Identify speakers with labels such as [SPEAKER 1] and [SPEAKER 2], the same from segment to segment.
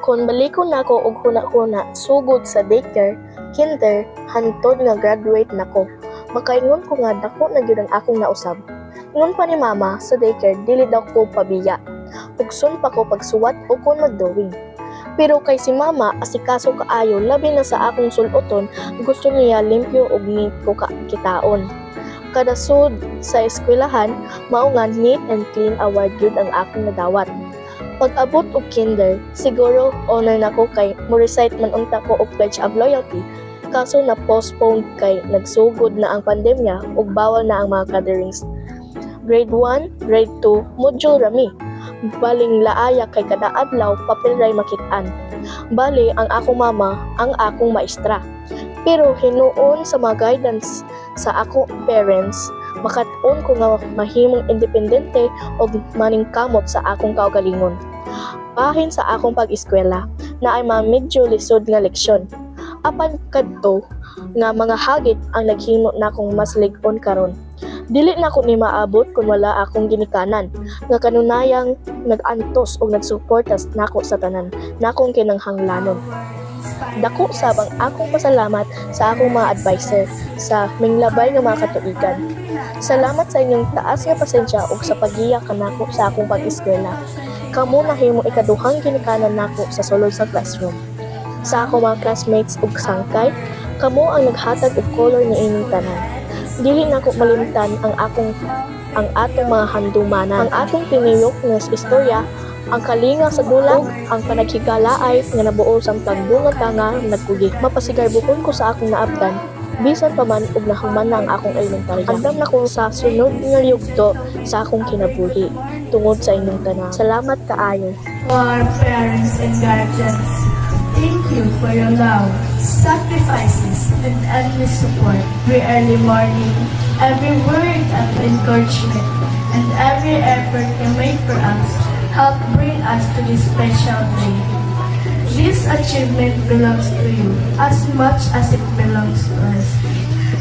[SPEAKER 1] Kung balikon nako og huna-huna sugod sa daycare, kinder, hantod nga graduate nako, makaingon ko nga dako na gyud ang akong nausab. Ingon pa ni mama sa daycare dili daw ko pabiya. Ugson pa ko pagsuwat o kon mag-drawing. Pero kay si mama asikaso kaayo labi na sa akong sul-oton, gusto niya limpyo og neat ko kitaon. Kada sud sa eskwelahan, mao nga neat and clean award gyud ang akong nadawat. Pag-abot og kinder, siguro honor nako kay mo recite man unta ko og pledge of loyalty. Kaso na postpone kay nagsugod na ang pandemya ug bawal na ang mga gatherings. Grade 1, grade 2, module rami. Baling laaya kay kada adlaw papel ray makitaan. Bali ang akong mama ang akong maestra. Pero hinuon sa mga guidance sa akong parents, makat-on ko nga mahimong independente o maningkamot sa akong kaugalingon. Bahin sa akong pag-eskwela na ay mga medyo lisod nga leksyon. Apan kadto nga mga hagit ang naghimo na akong mas lig-on karon. Dili na ko ni maabot kung wala akong ginikanan nga kanunayang nag-antos o nagsuportas nako sa tanan nakong kinanghanglanon. Dako sabang akong pasalamat sa akong mga advisor sa minglabay nga mga katuigan. Salamat sa inyong taas nga pasensya ug sa paggiya kanako sa akong pag-eskwela. Kamo nahimo ikaduhang ginikanan nako sa sulod sa classroom. Sa akong mga classmates ug sangkay, kamo ang naghatag og color ni ining tanan. Dili nako malimtan ang atong mga handumanan, ang atong piniyok nga istorya, ang kalinga sa dulang, ang panaghigalaay nga nabuo sa pagbunga nga nagkugi. Mapasigarbuhon ko sa akong naabdan, bisan pa man ug nahuman na ang akong elementarya. Andam na ko sa sunod nga yugto sa akong kinabuhi tungod sa inyong tanan. Salamat kaayo.
[SPEAKER 2] Our parents and guardians, thank you for your love, sacrifices, and endless support. Every early morning, every word of encouragement, and every effort you make for us help bring us to this special day. This achievement belongs to you as much as it belongs to us.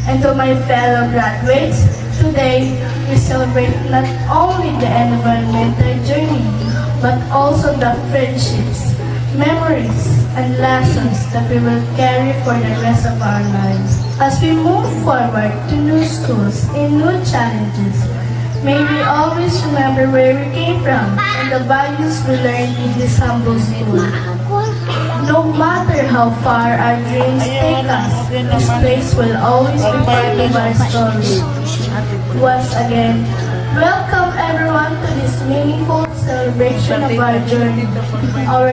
[SPEAKER 2] And to my fellow graduates, today we celebrate not only the end of our mental journey, but also the friendships, memories, and lessons that we will carry for the rest of our lives. As we move forward to new schools and new challenges, may we always remember where we came from and the values we learned in this humble school. No matter how far our dreams take us, this place will always be part of our story. Once again, welcome everyone to this meaningful celebration of our journey. Our